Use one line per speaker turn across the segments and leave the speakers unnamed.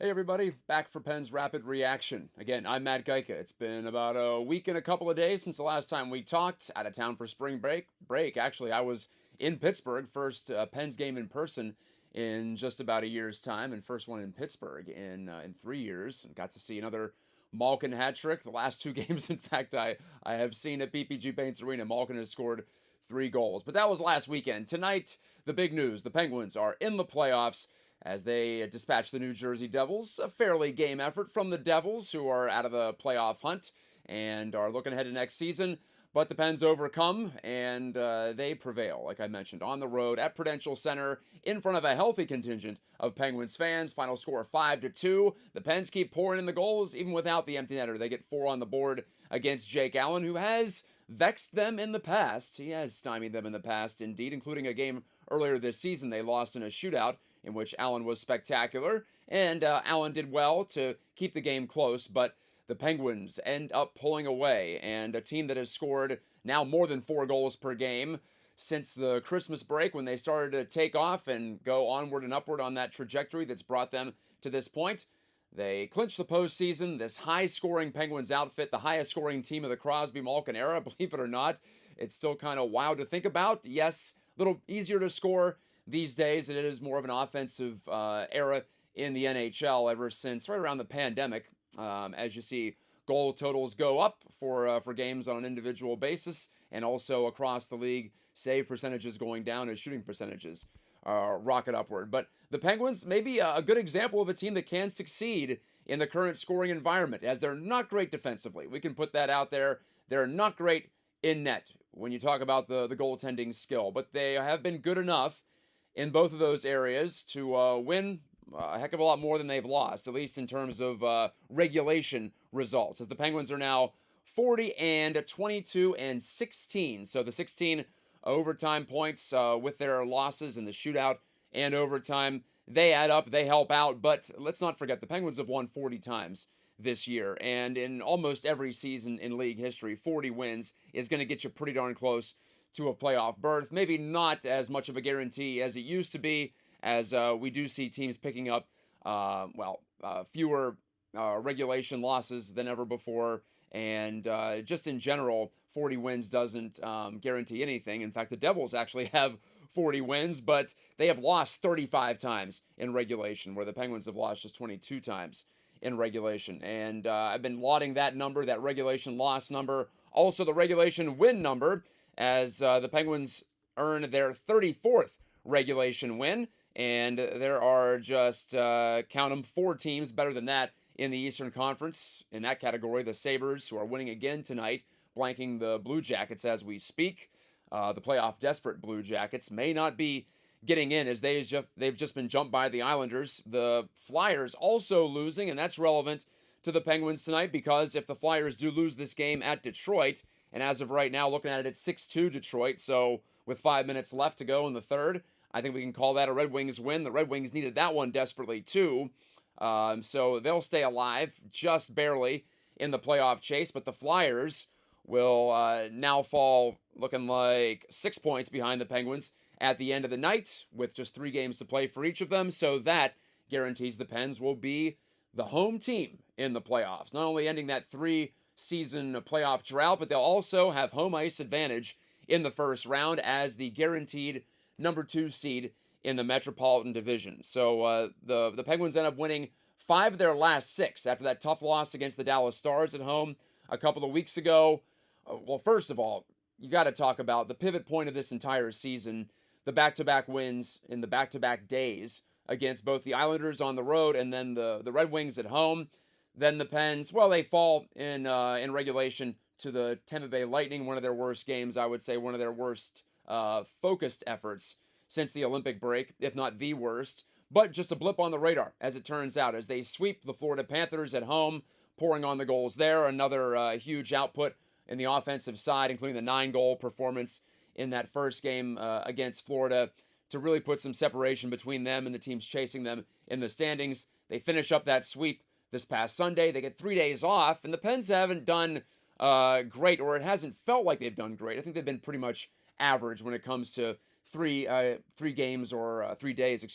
Hey everybody, back for Penn's Rapid Reaction. Again, I'm Matt Geika. It's been about a week and a couple of days since the last time we talked. Out of town for spring break. Actually, I was in Pittsburgh, first Penn's game in person in just about a year's time, and first one in Pittsburgh in 3 years. And got to see another Malkin hat trick. The last two games, in fact, I have seen at PPG Paints Arena. Malkin has scored 3 goals, but that was last weekend. Tonight, the big news: the Penguins are in the playoffs as they dispatch the New Jersey Devils. A fairly game effort from the Devils, who are out of the playoff hunt and are looking ahead to next season. But the Pens overcome, and they prevail, like I mentioned, on the road at Prudential Center in front of a healthy contingent of Penguins fans. Final score 5-2. The Pens keep pouring in the goals, even without the empty netter. They get 4 on the board against Jake Allen, who has vexed them in the past. He has stymied them in the past, indeed, including a game earlier this season they lost in a shootout in which Allen was spectacular, and Allen did well to keep the game close, but the Penguins end up pulling away, and a team that has scored now more than 4 goals per game since the Christmas break when they started to take off and go onward and upward on that trajectory that's brought them to this point. They clinched the postseason. This high-scoring Penguins outfit, the highest-scoring team of the Crosby-Malkin era, believe it or not, it's still kind of wild to think about. Yes, a little easier to score these days, and it is more of an offensive era in the NHL ever since right around the pandemic. As you see, goal totals go up for games on an individual basis, and also across the league, save percentages going down as shooting percentages rocket upward. But the Penguins, maybe a good example of a team that can succeed in the current scoring environment, as they're not great defensively. We can put that out there. They're not great in net when you talk about the goaltending skill, but they have been good enough in both of those areas to win a heck of a lot more than they've lost, at least in terms of regulation results, as the Penguins are now 40-22-16. So the 16 overtime points with their losses in the shootout and overtime, they add up, they help out. But let's not forget, the Penguins have won 40 times this year, and in almost every season in league history, 40 wins is going to get you pretty darn close to a playoff berth. Maybe not as much of a guarantee as it used to be, as we do see teams picking up, fewer regulation losses than ever before. And just in general, 40 wins doesn't guarantee anything. In fact, the Devils actually have 40 wins, but they have lost 35 times in regulation, where the Penguins have lost just 22 times in regulation. And I've been lauding that number, that regulation loss number, also the regulation win number, as the Penguins earn their 34th regulation win, and there are just, count them, 4 teams better than that in the Eastern Conference. In that category, the Sabres, who are winning again tonight, blanking the Blue Jackets as we speak. The playoff desperate Blue Jackets may not be getting in, as they've just been jumped by the Islanders. The Flyers also losing, and that's relevant to the Penguins tonight, because if the Flyers do lose this game at Detroit, and as of right now, looking at it, it's 6-2 Detroit. So with 5 minutes left to go in the third, I think we can call that a Red Wings win. The Red Wings needed that one desperately too. So they'll stay alive just barely in the playoff chase. But the Flyers will now fall looking like 6 points behind the Penguins at the end of the night, with just 3 games to play for each of them. So that guarantees the Pens will be the home team in the playoffs. Not only ending that 3-season playoff drought, but they'll also have home ice advantage in the first round as the guaranteed number 2 seed in the Metropolitan Division. So the Penguins end up winning 5 of their last 6 after that tough loss against the Dallas Stars at home a couple of weeks ago. Well, first of all, you got to talk about the pivot point of this entire season, the back-to-back wins in the back-to-back days against both the Islanders on the road and then the Red Wings at home. Then the Pens, well, they fall in regulation to the Tampa Bay Lightning, one of their worst games, I would say, one of their worst focused efforts since the Olympic break, if not the worst. But just a blip on the radar, as it turns out, as they sweep the Florida Panthers at home, pouring on the goals there. Another huge output in the offensive side, including the 9-goal performance in that first game against Florida, to really put some separation between them and the teams chasing them in the standings. They finish up that sweep this past Sunday. They get 3 days off, and the Pens haven't done great, or it hasn't felt like they've done great. I think they've been pretty much average when it comes to 3 games, or 3 days,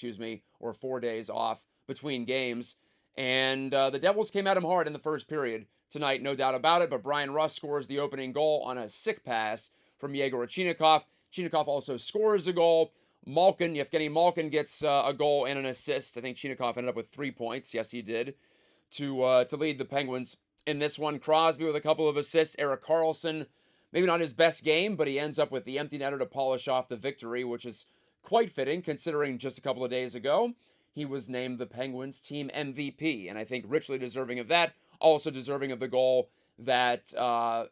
or 4 days off between games. And the Devils came at him hard in the first period tonight, no doubt about it. But Brian Rust scores the opening goal on a sick pass from Yegor Chinikov. Chinikov also scores a goal. Yevgeny Malkin gets a goal and an assist. I think Chinikov ended up with 3 points. Yes, he did, to lead the Penguins in this one. Crosby with a couple of assists. Erik Karlsson, maybe not his best game, but he ends up with the empty netter to polish off the victory, which is quite fitting considering just a couple of days ago he was named the Penguins team MVP, and I think richly deserving of that. Also deserving of the goal that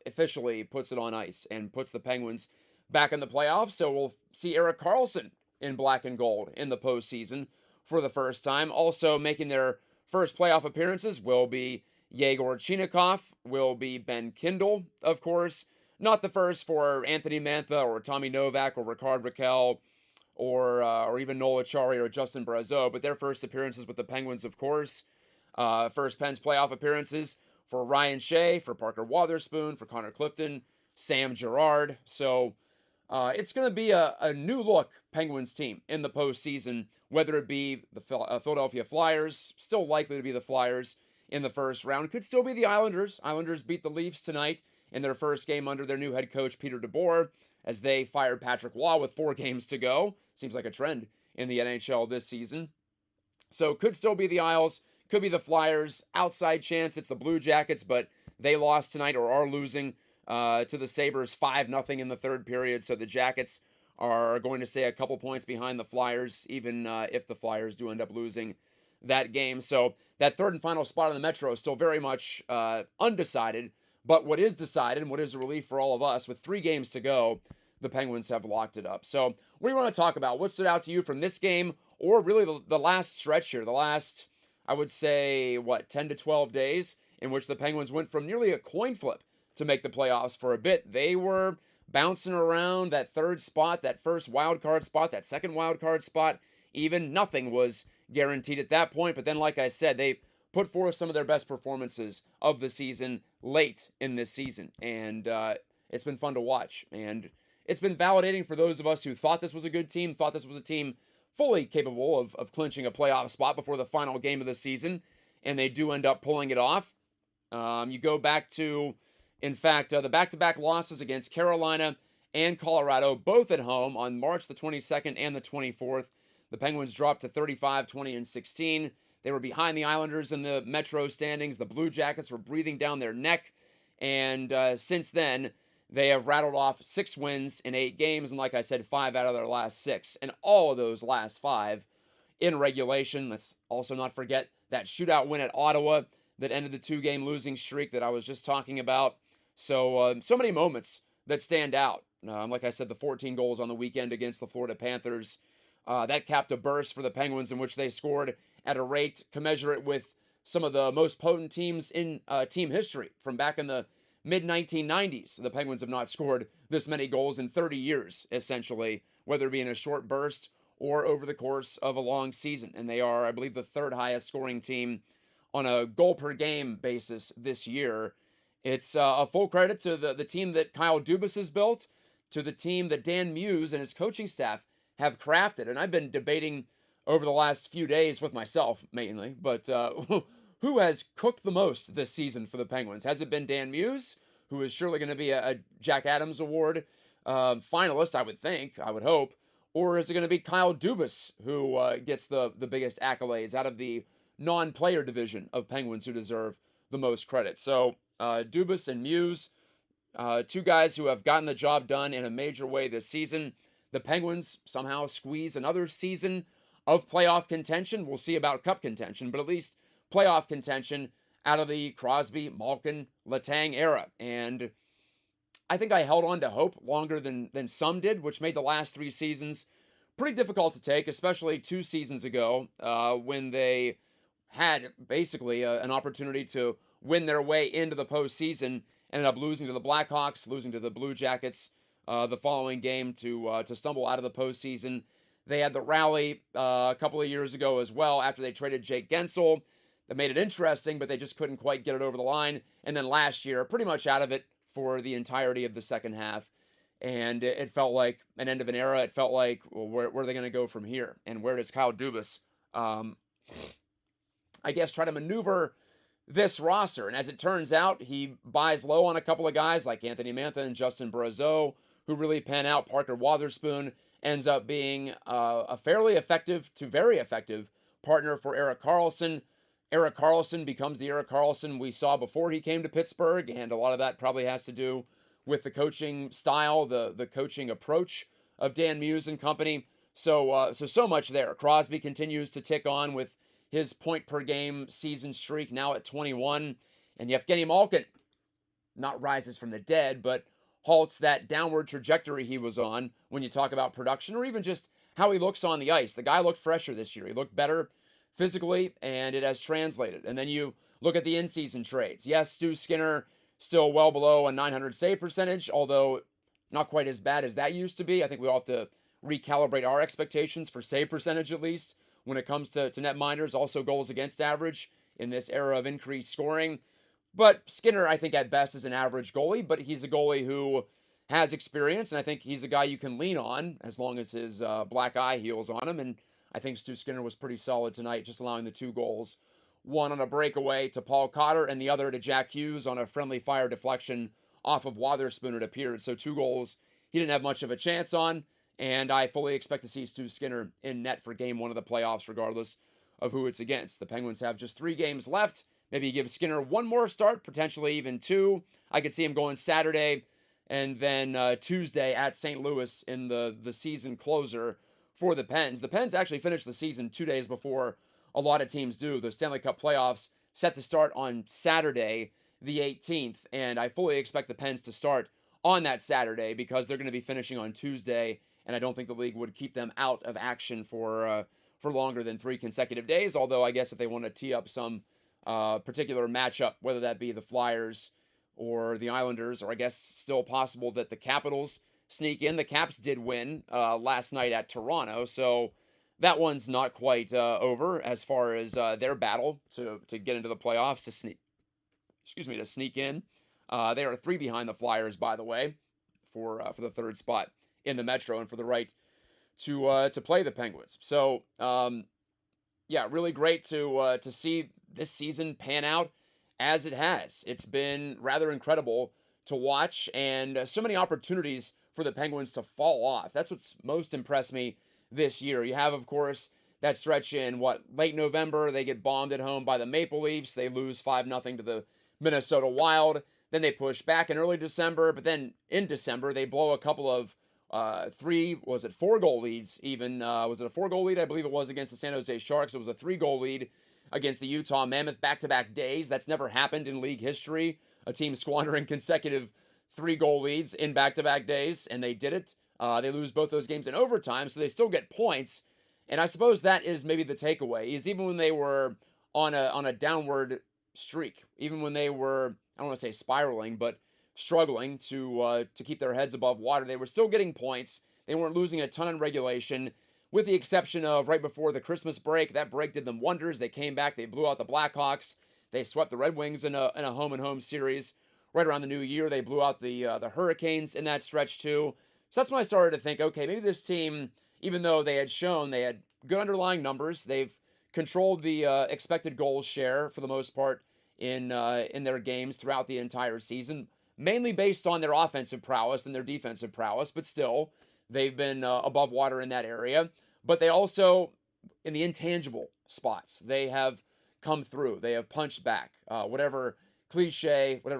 officially puts it on ice and puts the Penguins back in the playoffs. So we'll see Erik Karlsson in black and gold in the postseason for the first time. Also making their first playoff appearances will be Yegor Chinikov, will be Ben Kindle, of course. Not the first for Anthony Mantha or Tommy Novak or Ricard Raquel or even Noel Acciari or Justin Brazeau, but their first appearances with the Penguins, of course. First Pens playoff appearances for Ryan Shea, for Parker Wotherspoon, for Connor Clifton, Sam Girard. So it's going to be a new look Penguins team in the postseason, whether it be the Philadelphia Flyers, still likely to be the Flyers in the first round. Could still be the Islanders. Islanders beat the Leafs tonight in their first game under their new head coach, Peter DeBoer, as they fired Patrick Waugh with 4 games to go. Seems like a trend in the NHL this season. So could still be the Isles, could be the Flyers. Outside chance it's the Blue Jackets, but they lost tonight or are losing to the Sabres 5-0 in the third period. So the Jackets are going to stay a couple points behind the Flyers, even if the Flyers do end up losing that game. So that third and final spot in the Metro is still very much undecided. But what is decided, and what is a relief for all of us, with 3 games to go, the Penguins have locked it up. So what do you want to talk about? What stood out to you from this game, or really the last stretch here, the last, I would say, 10 to 12 days, in which the Penguins went from nearly a coin flip to make the playoffs for a bit. They were bouncing around that third spot, that first wild card spot, that second wild card spot. Even nothing was guaranteed at that point. But then, like I said, they put forth some of their best performances of the season late in this season. And it's been fun to watch. And it's been validating for those of us who thought this was a good team, thought this was a team fully capable of clinching a playoff spot before the final game of the season. And they do end up pulling it off. You go back to, in fact, the back-to-back losses against Carolina and Colorado, both at home on March the 22nd and the 24th. The Penguins dropped to 35, 20, and 16. They were behind the Islanders in the Metro standings. The Blue Jackets were breathing down their neck. And since then, they have rattled off 6 wins in 8 games. And like I said, 5 out of their last 6. And all of those last 5 in regulation. Let's also not forget that shootout win at Ottawa that ended the 2-game losing streak that I was just talking about. So, so many moments that stand out. Like I said, the 14 goals on the weekend against the Florida Panthers. That capped a burst for the Penguins in which they scored at a rate commensurate with some of the most potent teams in team history from back in the mid-1990s. The Penguins have not scored this many goals in 30 years, essentially, whether it be in a short burst or over the course of a long season. And they are, I believe, the 3rd highest scoring team on a goal-per-game basis this year. It's a full credit to the team that Kyle Dubas has built, to the team that Dan Muse and his coaching staff have crafted. And I've been debating over the last few days with myself, mainly, but who has cooked the most this season for the Penguins? Has it been Dan Muse, who is surely going to be a Jack Adams Award finalist, I would think, I would hope, or is it going to be Kyle Dubas, who gets the biggest accolades out of the non-player division of Penguins who deserve the most credit? So Dubas and Muse, 2 guys who have gotten the job done in a major way this season. The Penguins somehow squeeze another season of playoff contention. We'll see about cup contention, but at least playoff contention out of the Crosby, Malkin, Letang era. And I think I held on to hope longer than some did, which made the last 3 seasons pretty difficult to take, especially 2 seasons ago when they had basically an opportunity to win their way into the postseason, ended up losing to the Blackhawks, losing to the Blue Jackets the following game to stumble out of the postseason. They had the rally a couple of years ago as well after they traded Jake Gensel. That made it interesting, but they just couldn't quite get it over the line. And then last year, pretty much out of it for the entirety of the second half. And it felt like an end of an era. It felt like, well, where are they going to go from here? And where does Kyle Dubas I guess, try to maneuver this roster. And as it turns out, he buys low on a couple of guys like Anthony Mantha and Justin Brazeau, who really pan out. Parker Wotherspoon ends up being a fairly effective to very effective partner for Erik Karlsson. Erik Karlsson becomes the Erik Karlsson we saw before he came to Pittsburgh, and a lot of that probably has to do with the coaching style, the coaching approach of Dan Muse and company. So much there. Crosby continues to tick on with his point per game season streak now at 21. And Yevgeny Malkin not rises from the dead, but halts that downward trajectory he was on when you talk about production or even just how he looks on the ice. The guy looked fresher this year. He looked better physically, and it has translated. And then you look at the in-season trades. Yes, Stu Skinner still well below a .900 save percentage, although not quite as bad as that used to be. I think we all have to recalibrate our expectations for save percentage at least when it comes to net minors, also goals against average in this era of increased scoring. But Skinner, I think, at best is an average goalie, but he's a goalie who has experience, and I think he's a guy you can lean on as long as his black eye heals on him. And I think Stu Skinner was pretty solid tonight, just allowing the 2 goals. One on a breakaway to Paul Cotter, and the other to Jack Hughes on a friendly fire deflection off of Wotherspoon, it appeared. So 2 goals he didn't have much of a chance on. And I fully expect to see Stu Skinner in net for game 1 of the playoffs, regardless of who it's against. The Penguins have just 3 games left. Maybe give Skinner 1 more start, potentially even 2. I could see him going Saturday and then Tuesday at St. Louis in the season closer for the Pens. The Pens actually finished the season 2 days before a lot of teams do. The Stanley Cup playoffs set to start on Saturday, the 18th, and I fully expect the Pens to start on that Saturday because they're going to be finishing on Tuesday. And I don't think the league would keep them out of action for longer than 3 consecutive days. Although I guess if they want to tee up some particular matchup, whether that be the Flyers or the Islanders, or I guess still possible that the Capitals sneak in. The Caps did win last night at Toronto, so that one's not quite over as far as their battle to get into the playoffs to sneak in. They are 3 behind the Flyers, by the way, for the 3rd spot in the Metro and for the right to play the Penguins. So, really great to see this season pan out as it has. It's been rather incredible to watch, and so many opportunities for the Penguins to fall off. That's what's most impressed me this year. You have, of course, that stretch in late November. They get bombed at home by the Maple Leafs. They lose 5-0 to the Minnesota Wild. Then they push back in early December, but then in December they blow a couple of 4-goal leads even. Was it a 4-goal lead? I believe it was against the San Jose Sharks. It was a 3-goal lead against the Utah Mammoth back-to-back days. That's never happened in league history. A team squandering consecutive 3-goal leads in back-to-back days, and they did it. They lose both those games in overtime, so they still get points. And I suppose that is maybe the takeaway, is even when they were on a downward streak, even when they were, I don't want to say spiraling, but struggling to keep their heads above water, they were still getting points. They weren't losing a ton in regulation, with the exception of right before the Christmas break. That break did them wonders. They came back. They blew out the Blackhawks. They swept the Red Wings in a home-and-home series. Right around the new year, they blew out the Hurricanes in that stretch too. So that's when I started to think, okay, maybe this team, even though they had shown they had good underlying numbers, they've controlled the expected goals share for the most part in their games throughout the entire season, mainly based on their offensive prowess than their defensive prowess, but still, they've been above water in that area. But they also, in the intangible spots, they have come through. They have punched back. Whatever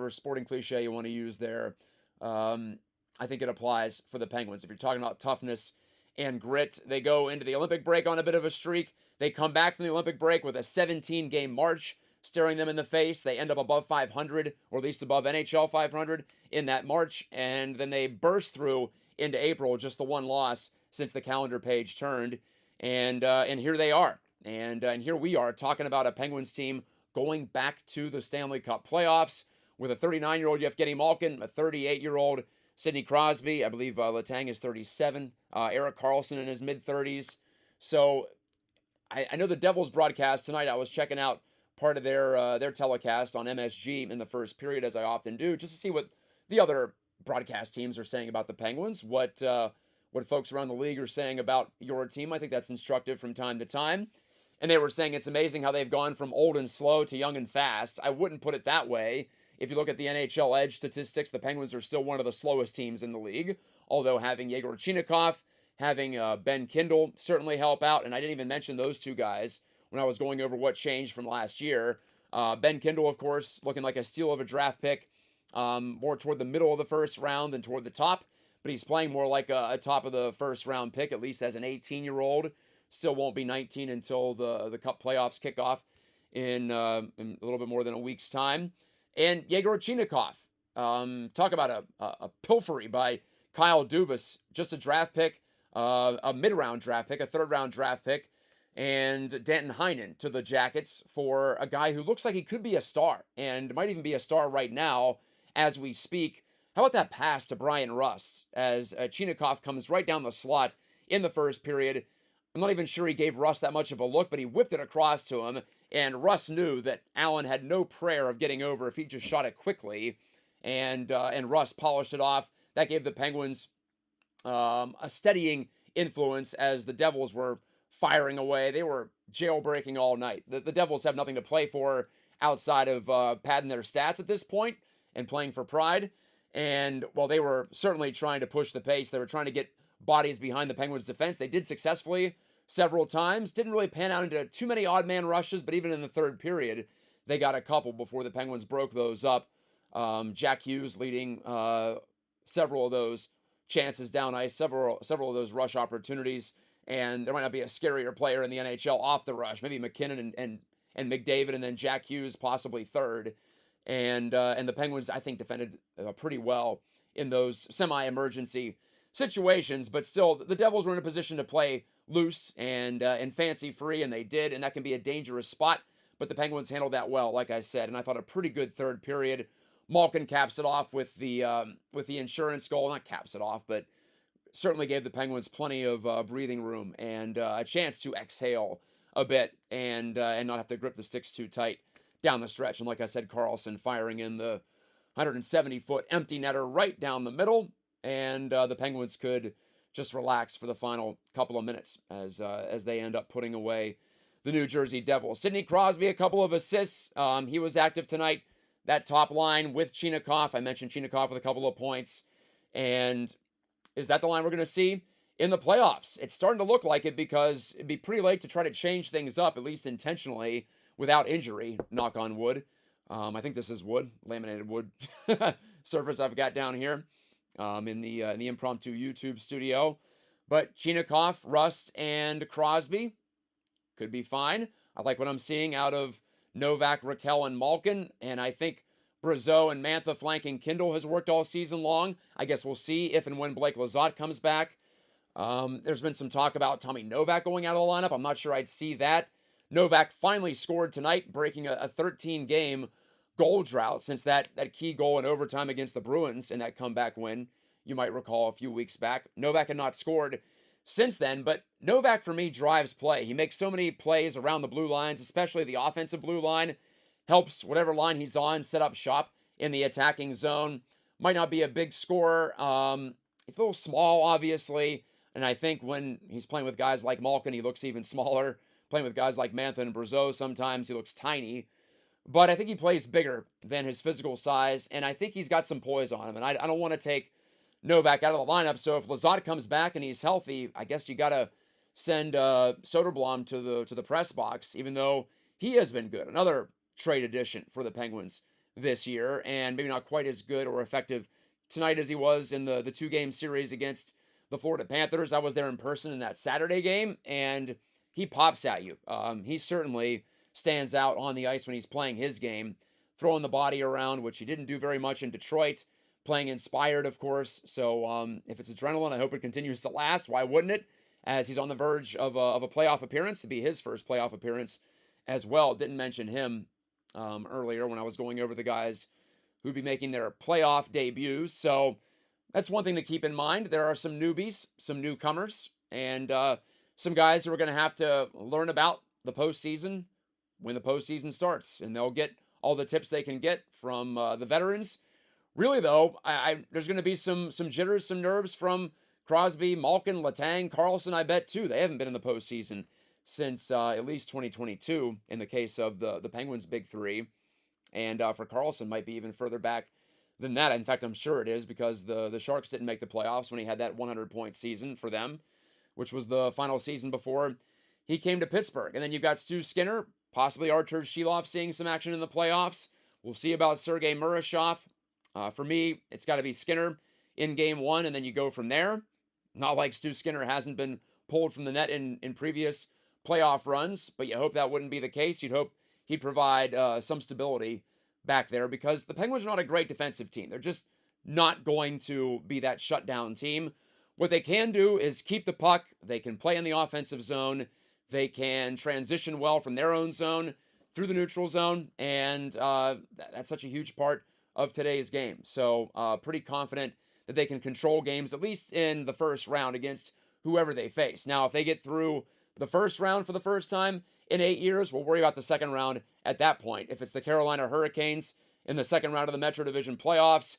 sporting cliche you want to use there, I think it applies for the Penguins. If you're talking about toughness and grit, they go into the Olympic break on a bit of a streak. They come back from the Olympic break with a 17-game march staring them in the face. They end up above 500, or at least above NHL 500 in that March, and then they burst through into April, just the one loss since the calendar page turned, and here they are, and here we are talking about a Penguins team going back to the Stanley Cup playoffs with a 39-year-old Yevgeny Malkin, a 38-year-old Sidney Crosby. I believe Letang is 37, Erik Karlsson in his mid-30s. So I know the Devils broadcast tonight. I was checking out part of their telecast on MSG in the first period, as I often do, just to see what the other broadcast teams are saying about the Penguins, what folks around the league are saying about your team. I think that's instructive from time to time. And they were saying it's amazing how they've gone from old and slow to young and fast. I wouldn't put it that way. If you look at the NHL Edge statistics, the Penguins are still one of the slowest teams in the league, although having Yegor Chinakhov, having Ben Kindle certainly help out. And I didn't even mention those two guys when I was going over what changed from last year. Ben Kindle, of course, looking like a steal of a draft pick, more toward the middle of the first round than toward the top, but he's playing more like a top of the first round pick, at least as an 18-year-old. Still won't be 19 until the Cup playoffs kick off in a little bit more than a week's time. And Yegor Chinakhov, talk about a pilfery by Kyle Dubas, just a draft pick, a mid-round draft pick, a third-round draft pick, and Danton Heinen to the Jackets for a guy who looks like he could be a star and might even be a star right now as we speak. How about that pass to Brian Rust as Chinakhov comes right down the slot in the first period? I'm not even sure he gave Rust that much of a look, but he whipped it across to him, and Rust knew that Allen had no prayer of getting over if he just shot it quickly, and Rust polished it off. That gave the Penguins a steadying influence as the Devils were firing away. They were jailbreaking all night. The Devils have nothing to play for outside of padding their stats at this point and playing for pride. And while they were certainly trying to push the pace, they were trying to get bodies behind the Penguins' defense. They did successfully several times. Didn't really pan out into too many odd man rushes, but even in the third period, they got a couple before the Penguins broke those up. Jack Hughes leading several of those chances down ice, several of those rush opportunities. And there might not be a scarier player in the NHL off the rush. Maybe McKinnon and McDavid, and then Jack Hughes possibly third. And the Penguins, I think, defended pretty well in those semi-emergency situations. But still, the Devils were in a position to play loose and fancy-free, and they did. And that can be a dangerous spot. But the Penguins handled that well, like I said. And I thought a pretty good third period. Malkin caps it off with the insurance goal. Not caps it off, but certainly gave the Penguins plenty of breathing room and a chance to exhale a bit and not have to grip the sticks too tight down the stretch. And like I said, Karlsson firing in the 170-foot empty netter right down the middle, and the Penguins could just relax for the final couple of minutes as they end up putting away the New Jersey Devils. Sidney Crosby, a couple of assists. He was active tonight. That top line with Chinakhov. I mentioned Chinakhov with a couple of points. And is that the line we're going to see in the playoffs? It's starting to look like it because it'd be pretty late to try to change things up, at least intentionally, without injury, knock on wood. I think this is wood, laminated wood surface I've got down here in the impromptu YouTube studio. But Chinakhov, Rust, and Crosby could be fine. I like what I'm seeing out of Novak, Raquel, and Malkin, and I think Brazeau and Mantha flanking Kindle has worked all season long. I guess we'll see if and when Blake Lizotte comes back. There's been some talk about Tommy Novak going out of the lineup. I'm not sure I'd see that. Novak finally scored tonight, breaking a 13-game goal drought since that key goal in overtime against the Bruins in that comeback win, you might recall a few weeks back. Novak had not scored since then, but Novak, for me, drives play. He makes so many plays around the blue lines, especially the offensive blue line. Helps whatever line he's on set up shop in the attacking zone. Might not be a big scorer. He's a little small, obviously, and I think when he's playing with guys like Malkin, he looks even smaller. Playing with guys like Mantha and Brazeau, sometimes he looks tiny. But I think he plays bigger than his physical size, and I think he's got some poise on him. And I don't want to take Novak out of the lineup, so if Lizotte comes back and he's healthy, I guess you got to send Soderblom to the press box, even though he has been good. Another trade addition for the Penguins this year, and maybe not quite as good or effective tonight as he was in the two-game series against the Florida Panthers. I was there in person in that Saturday game, and he pops at you. He certainly stands out on the ice when he's playing his game, throwing the body around, which he didn't do very much in Detroit, playing inspired, of course. So if it's adrenaline, I hope it continues to last. Why wouldn't it? As he's on the verge of a playoff appearance, to be his first playoff appearance as well. Didn't mention him earlier when I was going over the guys who'd be making their playoff debuts. So that's one thing to keep in mind. There are some newbies, some newcomers, and some guys who are going to have to learn about the postseason when the postseason starts. And they'll get all the tips they can get from the veterans. Really, though, there's going to be some jitters, some nerves from Crosby, Malkin, Letang, Karlsson, I bet, too. They haven't been in the postseason since at least 2022 in the case of the Penguins' big three. And for Carlson, might be even further back than that. In fact, I'm sure it is because the Sharks didn't make the playoffs when he had that 100-point season for them, which was the final season before he came to Pittsburgh. And then you've got Stu Skinner, possibly Artur Shilov seeing some action in the playoffs. We'll see about Sergei Murashov. For me, it's got to be Skinner in game one, and then you go from there. Not like Stu Skinner hasn't been pulled from the net in previous playoff runs, but you hope that wouldn't be the case. You'd hope he'd provide some stability back there because the Penguins are not a great defensive team. They're just not going to be that shutdown team. What they can do is keep the puck. They can play in the offensive zone. They can transition well from their own zone through the neutral zone, and that's such a huge part of today's game. So pretty confident that they can control games, at least in the first round against whoever they face. Now, if they get through the first round for the first time in 8 years, we'll worry about the second round at that point. If it's the Carolina Hurricanes in the second round of the Metro Division playoffs,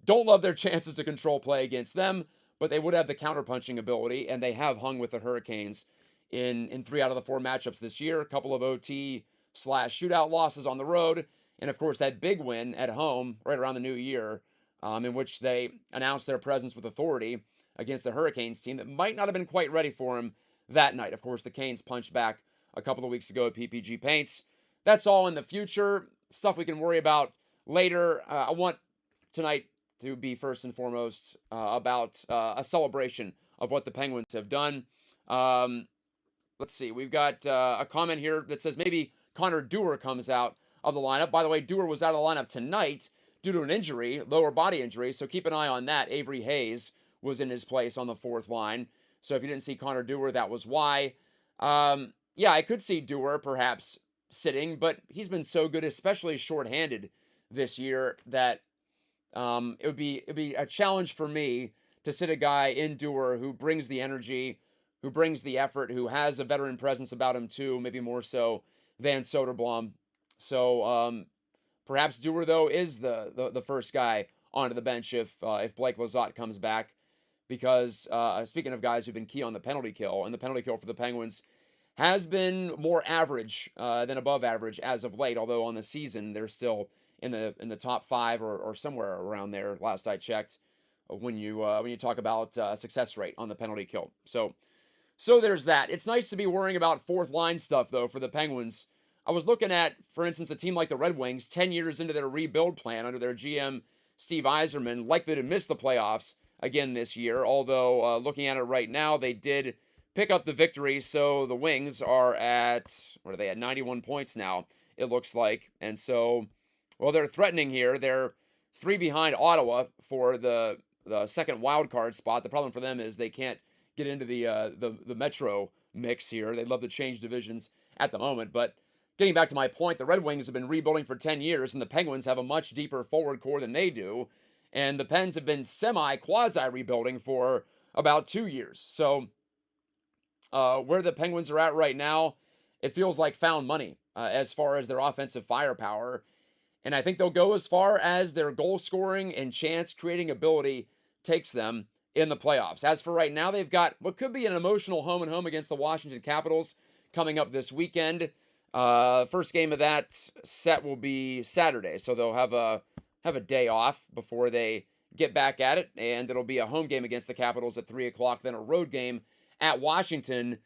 don't love their chances to control play against them, but they would have the counterpunching ability, and they have hung with the Hurricanes in 3 out of the 4 matchups this year. A couple of OT/shootout losses on the road, and of course that big win at home right around the new year, in which they announced their presence with authority against the Hurricanes team that might not have been quite ready for him that night. Of course, the Canes punched back a couple of weeks ago at PPG Paints. That's all in the future. Stuff we can worry about later. I want tonight to be first and foremost about a celebration of what the Penguins have done. Let's see. We've got a comment here that says maybe Connor Dewar comes out of the lineup. By the way, Dewar was out of the lineup tonight due to an injury, lower body injury, so keep an eye on that. Avery Hayes was in his place on the fourth line. So if you didn't see Connor Dewar, that was why. Yeah, I could see Dewar perhaps sitting, but he's been so good, especially shorthanded this year, that it would be a challenge for me to sit a guy in Dewar who brings the energy, who brings the effort, who has a veteran presence about him too, maybe more so than Soderblom. So perhaps Dewar, though, is the first guy onto the bench if Blake Lizotte comes back. Because speaking of guys who've been key on the penalty kill, and the penalty kill for the Penguins has been more average than above average as of late. Although on the season they're still in the top 5 or somewhere around there. Last I checked, when you talk about success rate on the penalty kill. So there's that. It's nice to be worrying about fourth line stuff though for the Penguins. I was looking at, for instance, a team like the Red Wings, 10 years into their rebuild plan under their GM Steve Yzerman, likely to miss the playoffs again this year, although looking at it right now, they did pick up the victory, so the Wings are at, what are they, at 91 points now, it looks like, and so, well, they're threatening here. They're 3 behind Ottawa for the second wild card spot. The problem for them is they can't get into the Metro mix here. They'd love to change divisions at the moment, but getting back to my point, the Red Wings have been rebuilding for 10 years, and the Penguins have a much deeper forward core than they do. And the Pens have been quasi-rebuilding for about 2 years. So where the Penguins are at right now, it feels like found money as far as their offensive firepower. And I think they'll go as far as their goal scoring and chance creating ability takes them in the playoffs. As for right now, they've got what could be an emotional home-and-home against the Washington Capitals coming up this weekend. First game of that set will be Saturday. So they'll have a day off before they get back at it, and it'll be a home game against the Capitals at 3 o'clock, then a road game at Washington.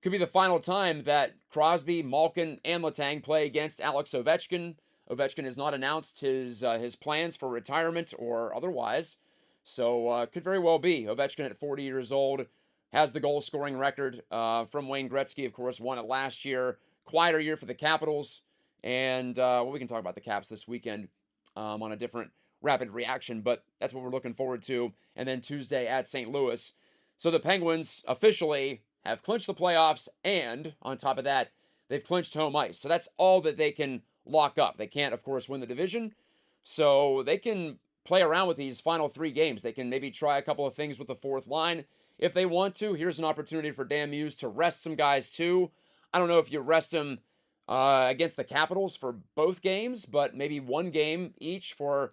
Could be the final time that Crosby, Malkin, and Letang play against Alex Ovechkin. Ovechkin has not announced his plans for retirement or otherwise, so could very well be. Ovechkin at 40 years old has the goal-scoring record from Wayne Gretzky, of course, won it last year. Quieter year for the Capitals, and we can talk about the Caps this weekend on a different rapid reaction, but that's what we're looking forward to. And then Tuesday at St. Louis. So the Penguins officially have clinched the playoffs, and on top of that, they've clinched home ice. So that's all that they can lock up. They can't, of course, win the division, so they can play around with these final 3 games. They can maybe try a couple of things with the fourth line if they want to. Here's an opportunity for Dan Muse to rest some guys too. I don't know if you rest them against the Capitals for both games, but maybe one game each for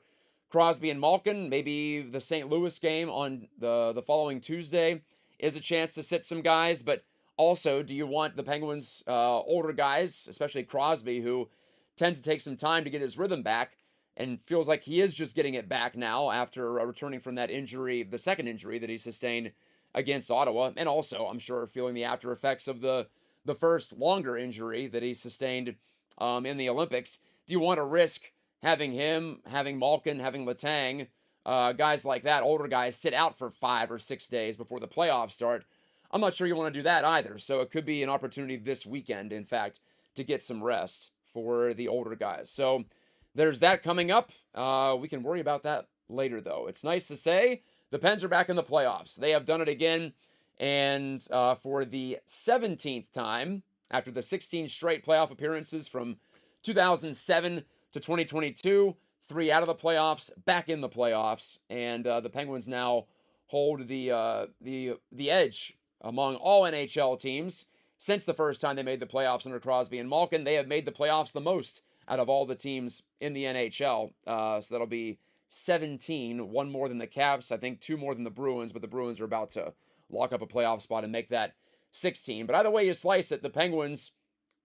Crosby and Malkin. Maybe the St. Louis game on the following Tuesday is a chance to sit some guys. But Also, do you want the Penguins' older guys, especially Crosby, who tends to take some time to get his rhythm back and feels like he is just getting it back now after returning from that injury, the second injury that he sustained against Ottawa, and also, I'm sure, feeling the after effects of the first longer injury that he sustained in the Olympics? Do you want to risk having him, having Malkin, having Letang, guys like that, older guys, sit out for 5 or 6 days before the playoffs start? I'm not sure you want to do that either. So it could be an opportunity this weekend, in fact, to get some rest for the older guys. So there's that coming up. We can worry about that later, though. It's nice to say the Pens are back in the playoffs. They have done it again, and for the 17th time after the 16 straight playoff appearances from 2007 to 2022, 3 out of the playoffs, back in the playoffs, and the Penguins now hold the edge among all NHL teams. Since the first time they made the playoffs under Crosby and Malkin, they have made the playoffs the most out of all the teams in the NHL. So that'll be 17, one more than the Caps, I think 2 more than the Bruins, but the Bruins are about to lock up a playoff spot and make that 16. But either way you slice it, the Penguins,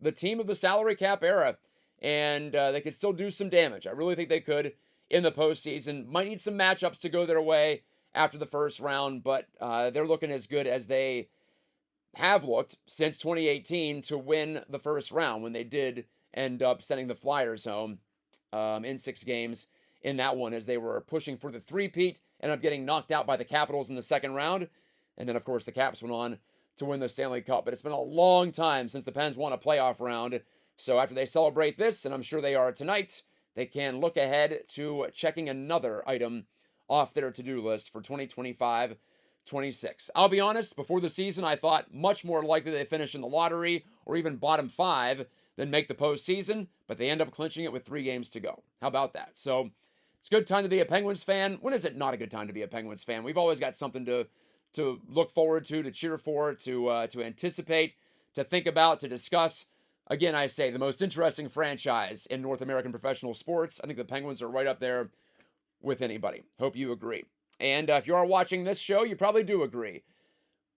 the team of the salary cap era, and they could still do some damage. I really think they could in the postseason. Might need some matchups to go their way after the first round, but they're looking as good as they have looked since 2018 to win the first round, when they did end up sending the Flyers home in 6 games in that one, as they were pushing for the three-peat, ended up getting knocked out by the Capitals in the second round. And then, of course, the Caps went on to win the Stanley Cup. But it's been a long time since the Pens won a playoff round. So after they celebrate this, and I'm sure they are tonight, they can look ahead to checking another item off their to-do list for 2025-26. I'll be honest, before the season, I thought much more likely they finish in the lottery or even bottom 5 than make the postseason, but they end up clinching it with 3 games to go. How about that? So it's a good time to be a Penguins fan. When is it not a good time to be a Penguins fan? We've always got something to look forward to cheer for, to anticipate, to think about, to discuss. Again, I say the most interesting franchise in North American professional sports. I think the Penguins are right up there with anybody. Hope you agree. And if you are watching this show, you probably do agree.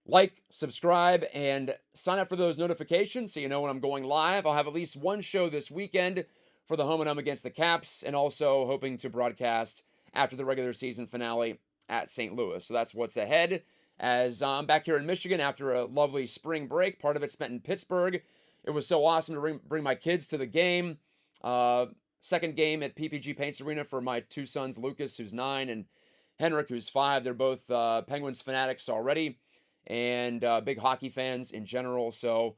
Like, subscribe, and sign up for those notifications so you know when I'm going live. I'll have at least one show this weekend for the home and home against the Caps, and also hoping to broadcast after the regular season finale at St. Louis. So that's what's ahead, as I'm back here in Michigan after a lovely spring break. Part of it spent in Pittsburgh. It was so awesome to bring my kids to the game. Second game at PPG Paints Arena for my 2 sons, Lucas, who's 9, and Henrik, who's 5. They're both Penguins fanatics already, and big hockey fans in general. So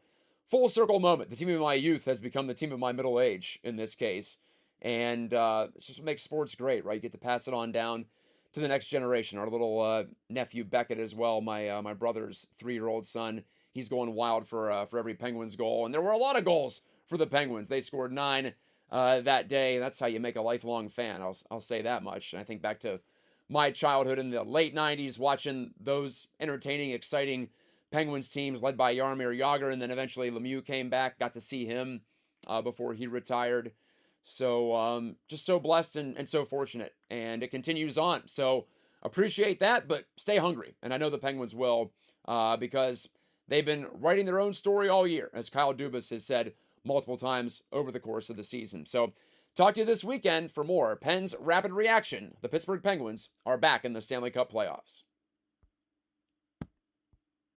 full circle moment. The team of my youth has become the team of my middle age in this case. And it's just what makes sports great, right? You get to pass it on down to the next generation. Our little nephew Beckett as well, my brother's 3-year-old son. He's going wild for every Penguins goal. And there were a lot of goals for the Penguins. They scored 9 that day. That's how you make a lifelong fan. I'll say that much. And I think back to my childhood in the late 90s, watching those entertaining, exciting Penguins teams led by Jaromir Jagr, and then eventually Lemieux came back, got to see him before he retired. So just so blessed and so fortunate, and it continues on. So appreciate that, but stay hungry. And I know the Penguins will, because they've been writing their own story all year, as Kyle Dubas has said multiple times over the course of the season. So talk to you this weekend for more Pens Rapid Reaction. The Pittsburgh Penguins are back in the Stanley Cup playoffs.